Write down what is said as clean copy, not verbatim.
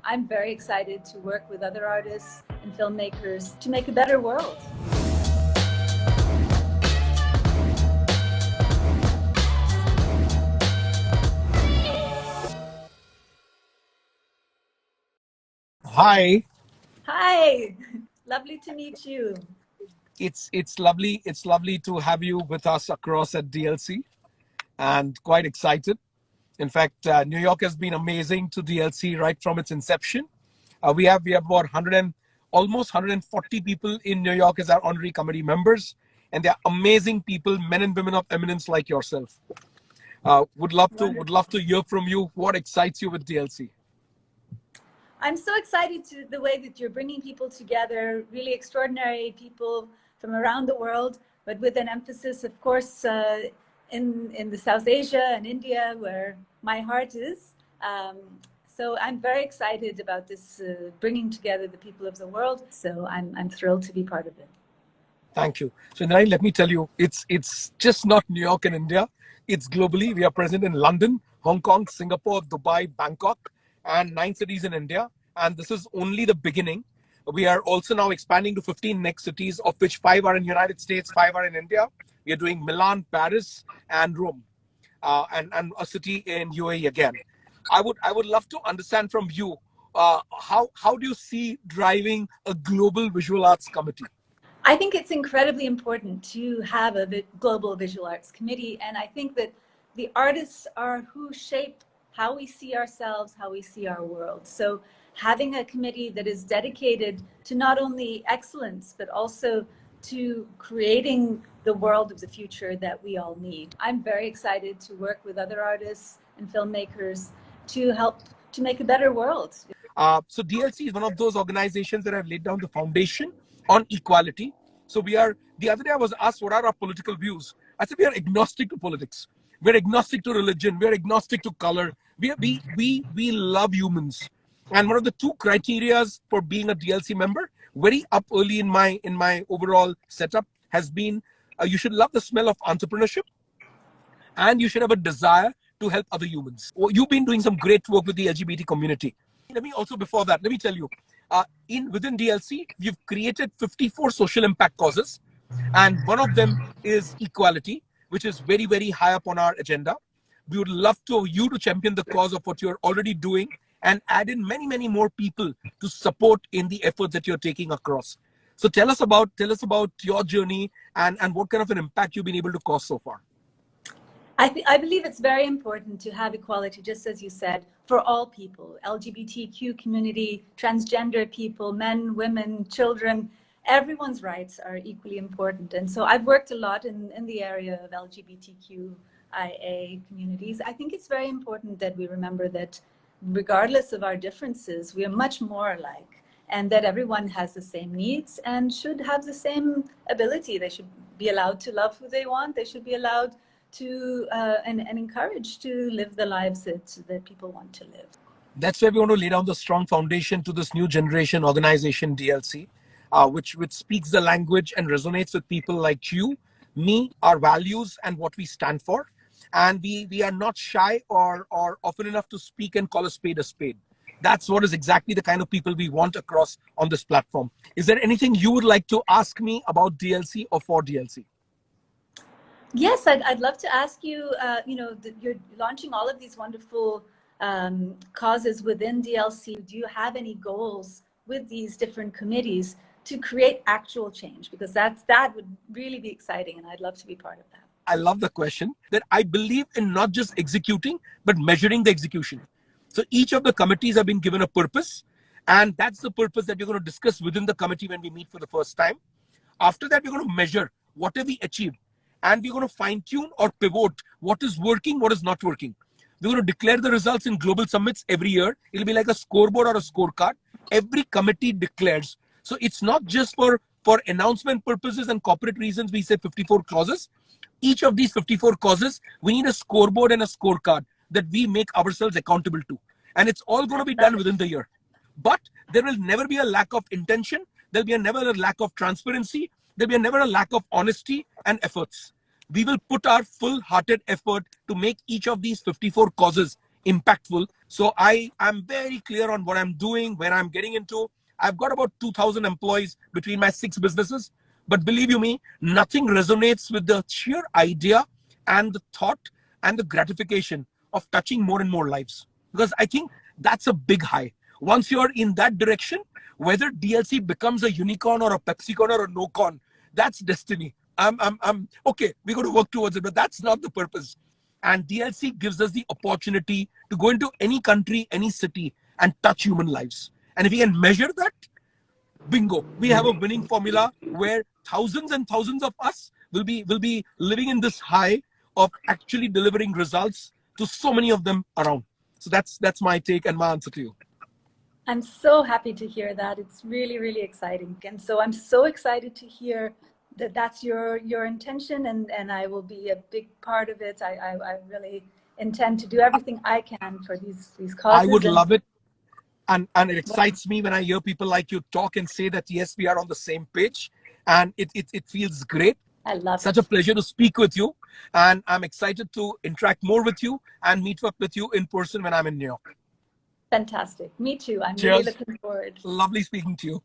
I'm very excited to work with other artists and filmmakers to make a better world. Hi. Hi, lovely to meet you. It's lovely. It's lovely to have you with us across at DLC, and quite excited. In fact, New York has been amazing to DLC right from its inception. We have about 100 and almost 140 people in New York as our honorary committee members, and they're amazing people, men and women of eminence like yourself. Would love to hear from you. What excites you with DLC? I'm so excited to the way that you're bringing people together, really extraordinary people from around the world, but with an emphasis, of course, in the South Asia and India, where my heart is. So I'm very excited about this bringing together the people of the world. So I'm thrilled to be part of it. Thank you. So, Indrani, let me tell you, it's just not New York and India. It's globally. We are present in London, Hong Kong, Singapore, Dubai, Bangkok, and 9 cities in India. And this is only the beginning. We are also now expanding to 15 next cities, of which 5 are in United States, 5 are in India. We are doing Milan, Paris, and Rome, and a city in UAE again. I would love to understand from you, how do you see driving a global visual arts committee? I think it's incredibly important to have a global visual arts committee. And I think that the artists are who shape how we see ourselves, how we see our world. So having a committee that is dedicated to not only excellence, but also to creating the world of the future that we all need. I'm very excited to work with other artists and filmmakers to help to make a better world. So DLC is one of those organizations that have laid down the foundation on equality. So the other day I was asked, what are our political views? I said, we are agnostic to politics. We're agnostic to religion. We're agnostic to color. We love humans. And one of the 2 criterias for being a DLC member, very up early in my overall setup, has been you should love the smell of entrepreneurship, and you should have a desire to help other humans. You've been doing some great work with the LGBT community. Let me also, before that, let me tell you, within DLC, we've created 54 social impact causes, and one of them is equality, which is very, very high up on our agenda. We would love you to champion the cause of what you're already doing and add in many, many more people to support in the efforts that you're taking across. So tell us about your journey and what kind of an impact you've been able to cause so far. I believe it's very important to have equality, just as you said, for all people, LGBTQ community, transgender people, men, women, children. Everyone's rights are equally important. And so I've worked a lot in the area of LGBTQIA communities. I think it's very important that we remember that regardless of our differences, we are much more alike, and that everyone has the same needs and should have the same ability. They should be allowed to love who they want. They should be allowed to and encouraged to live the lives that people want to live. That's where we want to lay down the strong foundation to this new generation organization, DLC, which speaks the language and resonates with people like you, me, our values, and what we stand for. And we are not shy or often enough to speak and call a spade a spade. That's what is exactly the kind of people we want across on this platform. Is there anything you would like to ask me about DLC or for DLC? Yes, I'd love to ask you, you're launching all of these wonderful causes within DLC. Do you have any goals with these different committees to create actual change? Because that would really be exciting, and I'd love to be part of that. I love the question. That I believe in not just executing, but measuring the execution. So each of the committees have been given a purpose, and that's the purpose that we're going to discuss within the committee when we meet for the first time. After that, we're going to measure what have we achieved, and we're going to fine-tune or pivot what is working, what is not working. We're going to declare the results in global summits every year. It'll be like a scoreboard or a scorecard. Every committee declares. So it's not just for announcement purposes and corporate reasons. We say 54 clauses. Each of these 54 causes, we need a scoreboard and a scorecard that we make ourselves accountable to. And it's all going to be done within the year. But there will never be a lack of intention. There'll be never a lack of transparency. There'll be never a lack of honesty and efforts. We will put our full-hearted effort to make each of these 54 causes impactful. So I am very clear on what I'm doing, where I'm getting into. I've got about 2,000 employees between my 6 businesses. But believe you me, nothing resonates with the sheer idea and the thought and the gratification of touching more and more lives. Because I think that's a big high. Once you're in that direction, whether DLC becomes a unicorn or a Pepsi-con or a no-con, that's destiny. I'm okay. We got to work towards it, but that's not the purpose. And DLC gives us the opportunity to go into any country, any city, and touch human lives. And if we can measure that, bingo, we have a winning formula where thousands and thousands of us will be living in this high of actually delivering results to so many of them around. So that's my take and my answer to you. I'm so happy to hear that. It's really, really exciting. And so I'm so excited to hear that that's your intention, and I will be a big part of it. I really intend to do everything I can for these causes. I would love it. And it excites me when I hear people like you talk and say that, yes, we are on the same page. And it feels great. I love Such a pleasure to speak with you. And I'm excited to interact more with you and meet up with you in person when I'm in New York. Fantastic. Me too. I'm Cheers. really looking forward. Lovely speaking to you.